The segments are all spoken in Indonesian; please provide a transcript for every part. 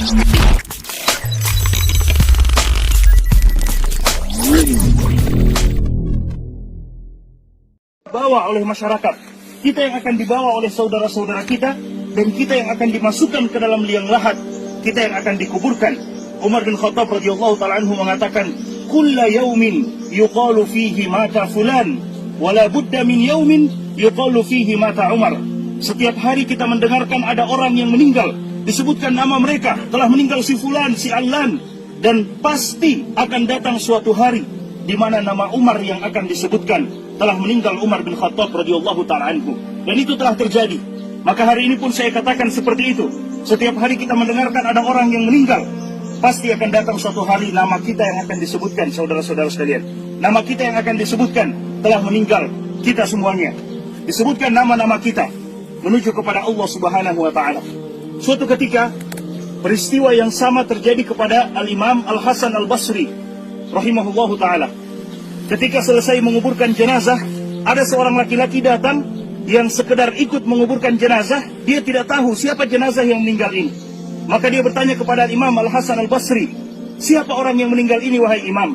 Dibawa oleh masyarakat, kita yang akan dibawa oleh saudara-saudara kita, dan kita yang akan dimasukkan ke dalam liang lahat, kita yang akan dikuburkan. Umar bin Khattab radhiyallahu ta'ala anhu mengatakan, kulla yaumin yuqalu fihi mata fulan, wala budda min yaumin yuqalu fihi mata Umar. Setiap hari kita mendengarkan ada orang yang meninggal, disebutkan nama mereka, telah meninggal si fulan, si Allan, dan pasti akan datang suatu hari di mana nama Umar yang akan disebutkan, telah meninggal Umar bin Khattab radhiyallahu ta'ala anhu. Dan itu telah terjadi. Maka hari ini pun saya katakan seperti itu. Setiap hari kita mendengarkan ada orang yang meninggal, pasti akan datang suatu hari nama kita yang akan disebutkan, saudara-saudara sekalian. Nama kita yang akan disebutkan, telah meninggal kita semuanya. Disebutkan nama-nama kita menuju kepada Allah Subhanahu wa ta'ala. Suatu ketika peristiwa yang sama terjadi kepada Al-Imam Al-Hasan Al-Basri rahimahullahu ta'ala. Ketika selesai menguburkan jenazah, ada seorang laki-laki datang yang sekedar ikut menguburkan jenazah. Dia tidak tahu siapa jenazah yang meninggal ini. Maka dia bertanya kepada Imam Al-Hasan Al-Basri, siapa orang yang meninggal ini wahai Imam?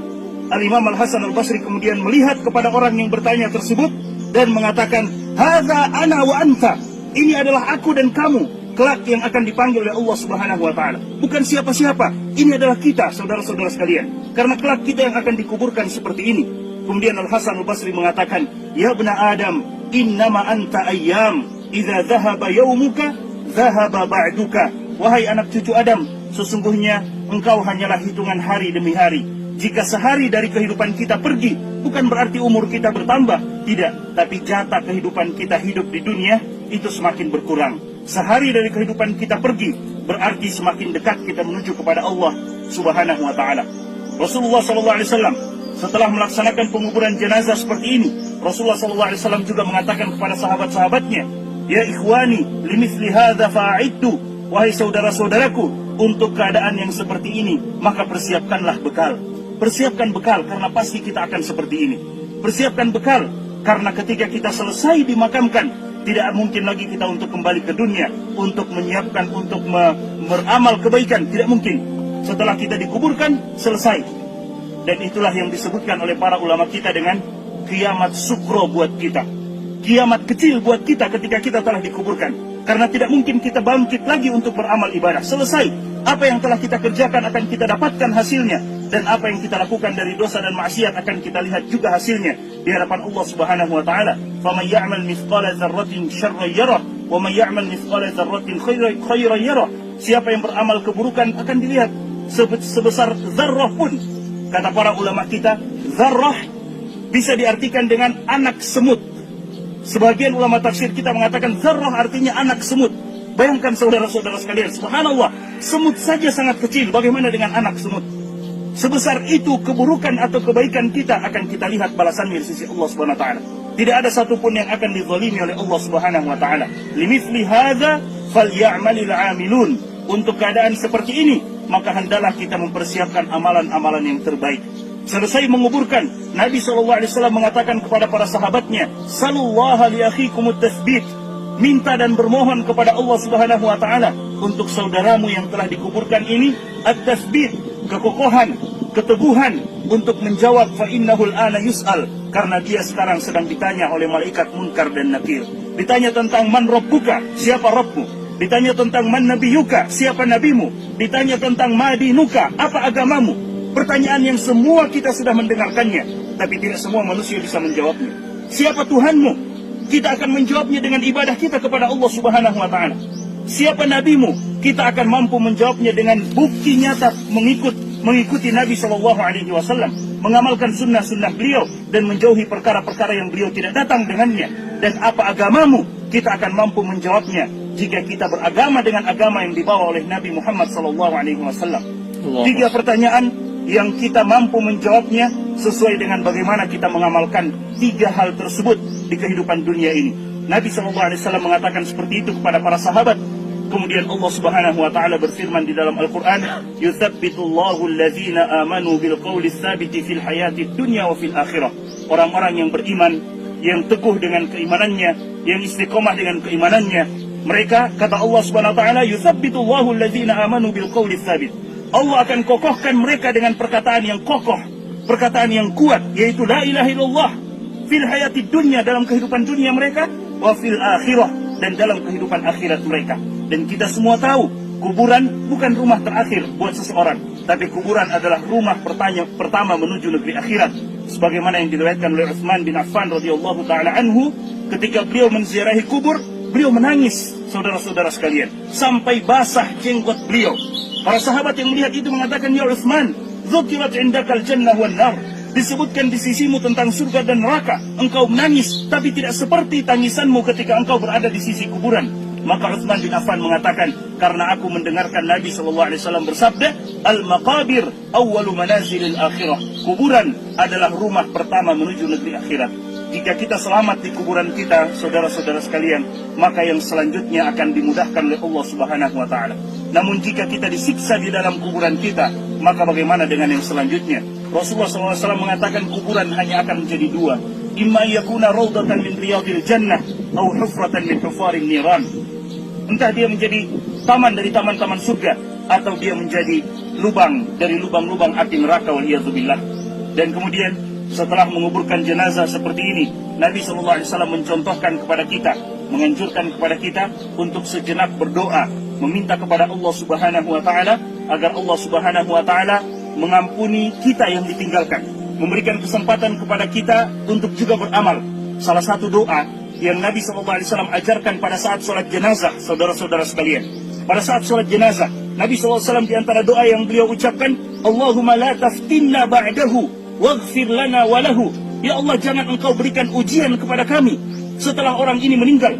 Al-Imam Al-Hasan Al-Basri kemudian melihat kepada orang yang bertanya tersebut dan mengatakan, hadza ana wa anta, ini adalah aku dan kamu kelak yang akan dipanggil oleh Allah Subhanahu wa ta'ala. Bukan siapa-siapa, ini adalah kita, saudara-saudara sekalian. Karena kelak kita yang akan dikuburkan seperti ini. Kemudian Al-Hasan Al-Basri mengatakan, ya bna Adam, innama anta ayyam, idza dhahaba yawmuka, dhahaba ba'duka. Wahai anak cucu Adam, sesungguhnya engkau hanyalah hitungan hari demi hari. Jika sehari dari kehidupan kita pergi, bukan berarti umur kita bertambah. Tidak, tapi jatah kehidupan kita hidup di dunia itu semakin berkurang. Sehari dari kehidupan kita pergi, berarti semakin dekat kita menuju kepada Allah Subhanahu wa ta'ala. Rasulullah SAW setelah melaksanakan penguburan jenazah seperti ini, Rasulullah SAW juga mengatakan kepada sahabat-sahabatnya, ya ikhwani, limithli hadza fa'iddu, wahai saudara-saudaraku, untuk keadaan yang seperti ini, maka persiapkanlah bekal. Persiapkan bekal, karena pasti kita akan seperti ini. Persiapkan bekal, karena ketika kita selesai dimakamkan, tidak mungkin lagi kita untuk kembali ke dunia, untuk menyiapkan, untuk beramal kebaikan. Tidak mungkin. Setelah kita dikuburkan, selesai. Dan itulah yang disebutkan oleh para ulama kita dengan kiamat sukro buat kita. Kiamat kecil buat kita ketika kita telah dikuburkan. Karena tidak mungkin kita bangkit lagi untuk beramal ibadah. Selesai. Apa yang telah kita kerjakan akan kita dapatkan hasilnya. Dan apa yang kita lakukan dari dosa dan maksiat akan kita lihat juga hasilnya di hadapan Allah Subhanahu wa ta'ala. فَمَنْ يَعْمَلْ مِثْقَالَ ذَرَّةٍ شَرًّا يَرَهُ وَمَنْ يَعْمَلْ مِثْقَالَ ذَرَّةٍ خَيْرًا يَرَهُ. Siapa yang beramal keburukan akan dilihat sebesar zarrah pun. Kata para ulama kita, zarrah bisa diartikan dengan anak semut. Sebagian ulama tafsir kita mengatakan zarrah artinya anak semut. Bayangkan saudara-saudara sekalian, subhanallah, semut saja sangat kecil, bagaimana dengan anak semut? Sebesar itu keburukan atau kebaikan kita akan kita lihat balasannya di sisi Allah Subhanahu wa ta'ala. Tidak ada satupun yang akan dizalimi oleh Allah Subhanahu wa ta'ala. Limithli hadza falyamalil 'amilun. Untuk keadaan seperti ini, maka hendaklah kita mempersiapkan amalan-amalan yang terbaik. Selesai menguburkan, Nabi SAW mengatakan kepada para sahabatnya, Salullaha li akhikumut tathbit. Minta dan bermohon kepada Allah Subhanahu wa ta'ala untuk saudaramu yang telah dikuburkan ini at-tathbit, kekokohan, keteguhan untuk menjawab fa innahul ana yus'al, karena dia sekarang sedang ditanya oleh malaikat Munkar dan Nakir. Ditanya tentang man rabbuka, siapa Rabbmu? Ditanya tentang man nabiyuka, siapa nabimu? Ditanya tentang madinuka, apa agamamu? Pertanyaan yang semua kita sudah mendengarkannya, tapi tidak semua manusia bisa menjawabnya. Siapa Tuhanmu? Kita akan menjawabnya dengan ibadah kita kepada Allah Subhanahu wa ta'ala. Siapa nabimu? Kita akan mampu menjawabnya dengan bukti nyata mengikuti Nabi SAW, mengamalkan sunnah-sunnah beliau dan menjauhi perkara-perkara yang beliau tidak datang dengannya. Dan apa agamamu? Kita akan mampu menjawabnya jika kita beragama dengan agama yang dibawa oleh Nabi Muhammad SAW. 3 pertanyaan yang kita mampu menjawabnya sesuai dengan bagaimana kita mengamalkan 3 hal tersebut di kehidupan dunia ini. Nabi SAW mengatakan seperti itu kepada para sahabat. Kemudian Allah Subhanahu wa ta'ala berfirman di dalam Al-Quran, Yuthabbitullahu alladhina amanu bilqawli tsabiti fil hayati dunya wa fil akhirah. Orang-orang yang beriman, yang teguh dengan keimanannya, yang istiqomah dengan keimanannya, Mereka, kata Allah Subhanahu wa taala, "Yutsabbitullahu alladzina amanu bil qawli tsabit." Allah akan kokohkan mereka dengan perkataan yang kokoh, perkataan yang kuat, yaitu la ilaha illallah fil hayatid dunya, dalam kehidupan dunia mereka, wa fil akhirah, dan dalam kehidupan akhirat mereka. Dan kita semua tahu, kuburan bukan rumah terakhir buat seseorang, tapi kuburan adalah rumah pertama menuju negeri akhirat. Sebagaimana yang diriwayatkan oleh Utsman bin Affan radhiyallahu taala anhu, ketika beliau menziarahi kubur, beliau menangis, saudara-saudara sekalian, sampai basah jenggot beliau. Para sahabat yang melihat itu mengatakan, "Ya Utsman, dzukirat indakal jannah wan nar." Disebutkan di sisimu tentang surga dan neraka, engkau menangis, tapi tidak seperti tangisanmu ketika engkau berada di sisi kuburan. Maka Utsman bin Affan mengatakan, karena aku mendengarkan Nabi SAW bersabda, "Al-maqabir awwalu manazilil akhirah." Kuburan adalah rumah pertama menuju negeri akhirat. Jika kita selamat di kuburan kita, saudara-saudara sekalian, maka yang selanjutnya akan dimudahkan oleh Allah Subhanahu wa taala. Namun jika kita disiksa di dalam kuburan kita, maka bagaimana dengan yang selanjutnya? Rasulullah SAW mengatakan kuburan hanya akan menjadi dua. Imma yakuna rawdatan min riyadil jannah, atau hufratan min hufarin niran. Entah dia menjadi taman dari taman-taman surga, atau dia menjadi lubang dari lubang-lubang api neraka, waliyadzubillah. Dan kemudian setelah menguburkan jenazah seperti ini, Nabi SAW mencontohkan kepada kita, menganjurkan kepada kita untuk sejenak berdoa, meminta kepada Allah Subhanahu wa taala agar Allah Subhanahu wa taala mengampuni kita yang ditinggalkan, memberikan kesempatan kepada kita untuk juga beramal. Salah satu doa yang Nabi SAW ajarkan pada saat sholat jenazah, saudara-saudara sekalian, pada saat sholat jenazah, Nabi SAW di antara doa yang beliau ucapkan, "Allahumma la taftinna ba'dahu waghfir lana walahu." Ya Allah, jangan engkau berikan ujian kepada kami setelah orang ini meninggal,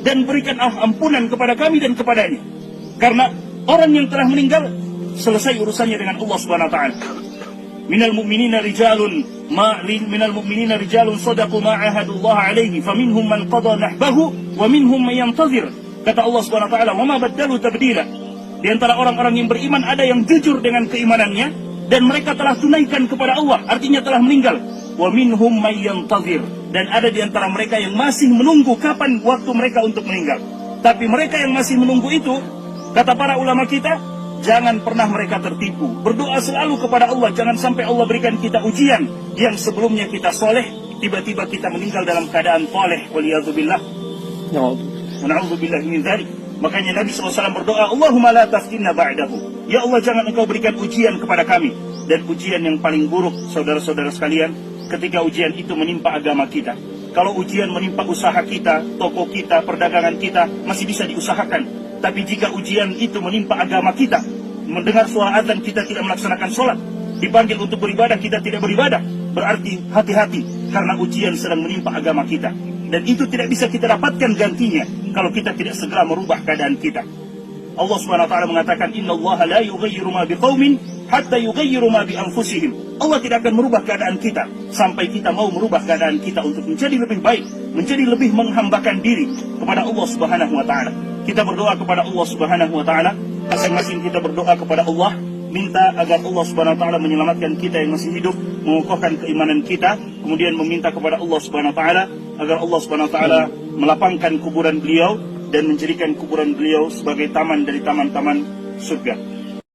dan berikan ampunan kepada kami dan kepadanya. Karena orang yang telah meninggal selesai urusannya dengan Allah Subhanahu wa taala. Minal mu'minina rijalun sadaqu ma ahadullah alaihi faminhum man qada nahbahu wa minhum man yantazir. Kata Allah Subhanahu wa taala, "Wa ma baddalu tabdila." Di antara orang-orang yang beriman ada yang jujur dengan keimanannya dan mereka telah tunaikan kepada Allah, artinya telah meninggal. Wa minhum man yantazir, dan ada di antara mereka yang masih menunggu kapan waktu mereka untuk meninggal. Tapi mereka yang masih menunggu itu, kata para ulama kita, jangan pernah mereka tertipu. Berdoa selalu kepada Allah, jangan sampai Allah berikan kita ujian yang sebelumnya kita soleh, tiba-tiba kita meninggal dalam keadaan toleh, waliyadzubillah. Na'udzubillah min dzalik. Makanya Nabi SAW berdoa, "Allahumma la taftinna ba'dahu." Ya Allah, jangan engkau berikan ujian kepada kami. Dan ujian yang paling buruk, saudara-saudara sekalian, ketika ujian itu menimpa agama kita. Kalau ujian menimpa usaha kita, toko kita, perdagangan kita, masih bisa diusahakan. Tapi jika ujian itu menimpa agama kita, mendengar suara azan kita tidak melaksanakan sholat, dipanggil untuk beribadah kita tidak beribadah, berarti hati-hati, karena ujian sedang menimpa agama kita. Dan itu tidak bisa kita dapatkan gantinya kalau kita tidak segera merubah keadaan kita. Allah Subhanahu wa taala mengatakan, "Innallaha la yughayyiru ma biqaumin hatta yughayyiru ma bi anfusihim." Allah tidak akan merubah keadaan kita sampai kita mau merubah keadaan kita untuk menjadi lebih baik, menjadi lebih menghambakan diri kepada Allah Subhanahu wa taala. Kita berdoa kepada Allah Subhanahu wa taala, masing-masing kita berdoa kepada Allah, minta agar Allah Subhanahu wa taala menyelamatkan kita yang masih hidup, mengokohkan keimanan kita, kemudian meminta kepada Allah Subhanahu wa taala agar Allah Subhanahu wa taala melapangkan kuburan beliau dan menjadikan kuburan beliau sebagai taman dari taman-taman surga.